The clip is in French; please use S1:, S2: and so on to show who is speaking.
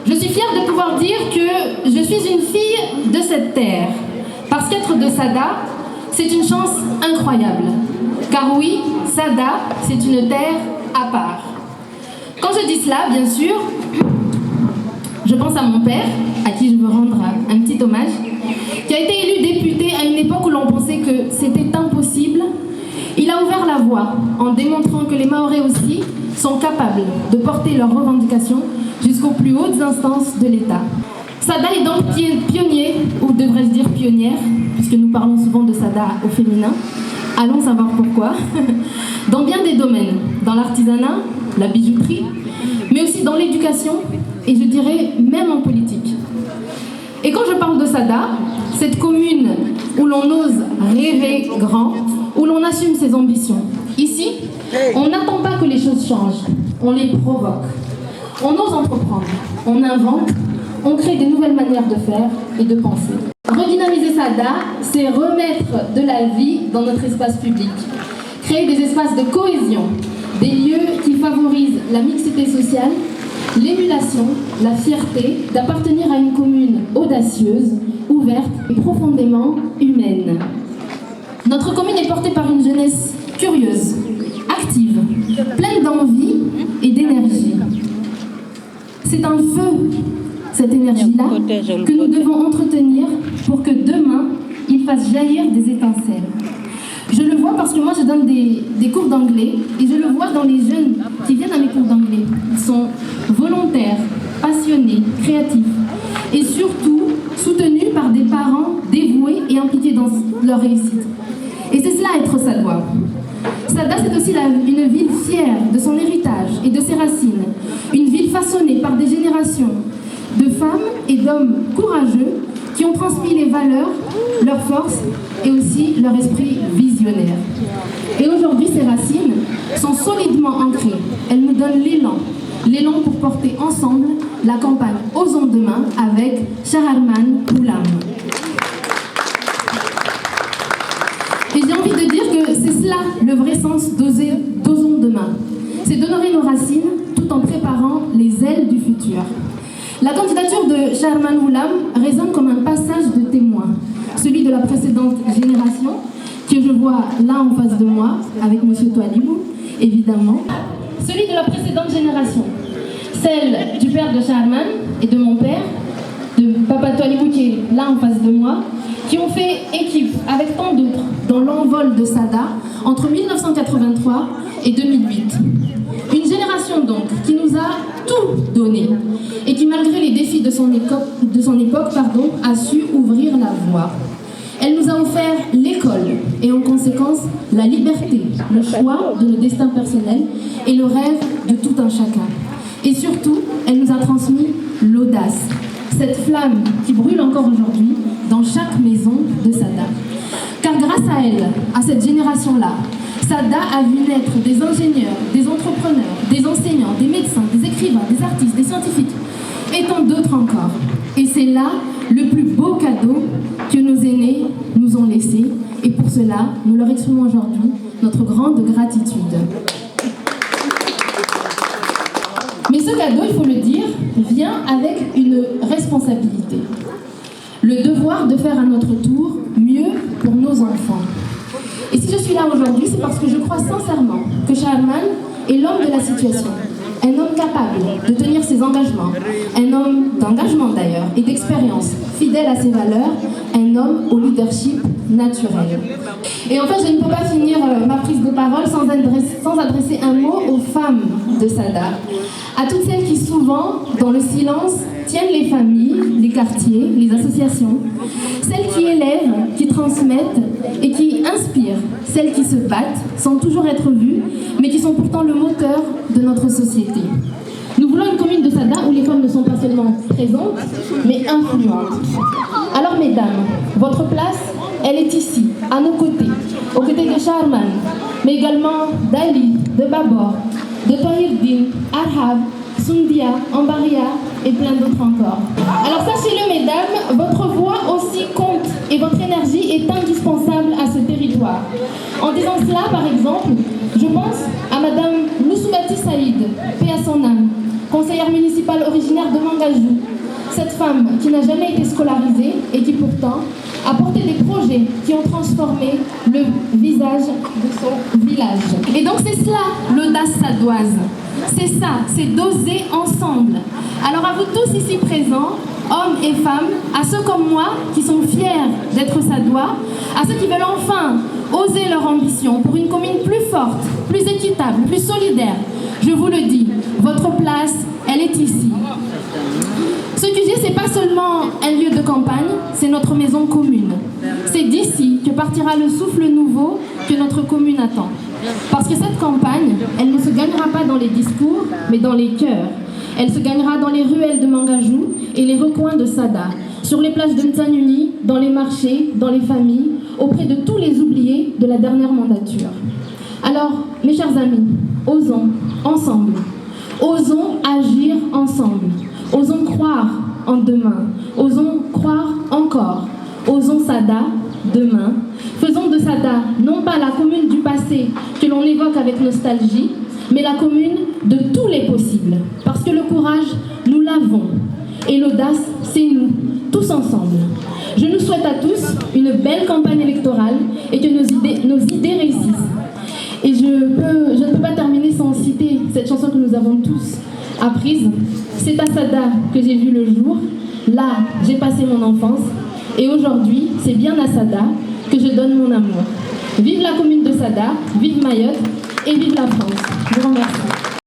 S1: Je suis fière de pouvoir dire que je suis une fille de cette terre. Parce qu'être de Sada, c'est une chance incroyable. Car oui, Sada, c'est une terre à part. Quand je dis cela, bien sûr, je pense à mon père, à qui je veux rendre un petit hommage, qui a été élu député à une époque où l'on pensait que c'était impossible. Il a ouvert la voie en démontrant que les Mahorais aussi sont capables de porter leurs revendications jusqu'aux plus hautes instances de l'État. Sada est donc pionnier, ou devrais-je dire pionnière, puisque nous parlons souvent de Sada au féminin. Allons savoir pourquoi. Dans bien des domaines, dans l'artisanat, la bijouterie, mais aussi dans l'éducation, et je dirais même en politique. Et quand je parle de Sada, cette commune où l'on ose rêver grand, où l'on assume ses ambitions. Ici, on n'attend pas que les choses changent, on les provoque. On ose entreprendre, on invente, on crée des nouvelles manières de faire et de penser. Redynamiser Sada, c'est remettre de la vie dans notre espace public. Créer des espaces de cohésion, des lieux qui favorisent la mixité sociale, l'émulation, la fierté d'appartenir à une commune audacieuse, ouverte et profondément humaine. Notre commune est portée par une jeunesse curieuse, active, pleine d'envie et d'énergie. C'est un feu, cette énergie-là, que nous devons entretenir pour que demain, il fasse jaillir des étincelles. Je le vois parce que moi, je donne des cours d'anglais et je le vois dans les jeunes qui viennent à mes cours d'anglais. Ils sont volontaires, passionnés, créatifs et surtout soutenus par des parents dévoués et impliqués dans leur réussite. Et c'est cela être sadois. Sada, c'est aussi une ville fière de son héritage et de ses racines. Une ville façonnée par des générations de femmes et d'hommes courageux qui ont transmis les valeurs, leur force et aussi leur esprit visionnaire. Et aujourd'hui, ces racines sont solidement ancrées. Elles nous donnent l'élan pour porter ensemble la campagne Osons demain avec Shaharman Oulam. Et j'ai envie de dire que c'est cela le vrai sens d'Osons demain. C'est d'honorer nos racines tout en préparant les ailes du futur. La candidature de Shaharman Oulam résonne comme un passage de témoin, celui de la précédente génération, que je vois là en face de moi, avec M. Toualibou, évidemment. Celui de la précédente génération, celle du père de Shaharman et de mon père, de Papa Toualibou qui est là en face de moi, qui ont fait équipe avec tant d'autres dans l'envol de Sada entre 1983 et 2008. Une génération donc qui nous a tout donné et qui malgré les défis de son époque, a su ouvrir la voie. Elle nous a offert l'école et en conséquence la liberté, le choix de nos destins personnels et le rêve de tout un chacun. Et surtout, elle nous a transmis l'audace, cette flamme qui brûle encore aujourd'hui dans chaque maison de Sada. Car grâce à elle, à cette génération-là, Sada a vu naître des ingénieurs, des entrepreneurs, des enseignants, des médecins, des écrivains, des artistes, des scientifiques et tant d'autres encore. Et c'est là le plus beau cadeau que nos aînés nous ont laissé. Et pour cela, nous leur exprimons aujourd'hui notre grande gratitude. Mais ce cadeau, il faut le dire, vient avec une responsabilité. Le devoir de faire à notre tour mieux pour nos enfants. Et si je suis là aujourd'hui, c'est parce que je crois sincèrement que Shaharman est l'homme de la situation. Un homme capable de tenir ses engagements, un homme d'engagement d'ailleurs et d'expérience, fidèle à ses valeurs, un homme au leadership naturel. Et enfin, je ne peux pas finir ma prise de parole sans adresser un mot aux femmes de Sada, à toutes celles qui souvent, dans le silence, tiennent les familles, les quartiers, les associations, celles qui élèvent, qui transmettent et qui inspirent, celles qui se battent sans toujours être vues, mais qui sont pourtant le moteur de notre société. Nous voulons une commune de Sada où les femmes ne sont pas seulement présentes, mais influentes. Alors mesdames, votre place, elle est ici, à nos côtés, aux côtés de Shaharman, mais également d'Ali, de Babor, de Tohirdin, Arhab, Sundia, Ambaria et plein d'autres encore. Alors sachez-le mesdames, votre voix aussi compte et votre énergie est indispensable à ce territoire. En disant cela, par exemple, je pense à Madame Loussoubati Saïd, paix à son âme, conseillère conseillère municipale originaire de Mangajoux. Cette femme qui n'a jamais été scolarisée et qui pourtant a porté des projets qui ont transformé le visage de son village. Et donc c'est cela l'audace sadoise. C'est ça, c'est d'oser ensemble. Alors à vous tous ici présents, hommes et femmes, à ceux comme moi qui sont fiers d'être sadois, à ceux qui veulent enfin oser leur ambition pour une commune plus forte, plus équitable, plus solidaire, je vous le dis, votre place, elle est ici. Ce QG, c'est pas seulement un lieu de campagne, c'est notre maison commune. C'est d'ici que partira le souffle nouveau que notre commune attend. Parce que cette campagne, elle ne se gagnera pas dans les discours, mais dans les cœurs. Elle se gagnera dans les ruelles de Mangajoux et les recoins de Sada, sur les plages de Mtsanuni, dans les marchés, dans les familles, auprès de tous les oubliés de la dernière mandature. Alors, mes chers amis, osons ensemble. Osons agir ensemble. Osons croire en demain. Osons croire encore. Osons Sada demain. Faisons de Sada non pas la commune du passé que l'on évoque avec nostalgie, mais la commune de tous les possibles. Parce que le courage, nous l'avons. Et l'audace, c'est nous, tous ensemble. Je nous souhaite à tous une belle campagne électorale et que nos idées réussissent. Et je ne peux pas terminer sans citer cette chanson que nous avons tous apprise. C'est à Sada que j'ai vu le jour. Là, j'ai passé mon enfance. Et aujourd'hui, c'est bien à Sada que je donne mon amour. Vive la commune de Sada, vive Mayotte et vive la France. Je vous remercie.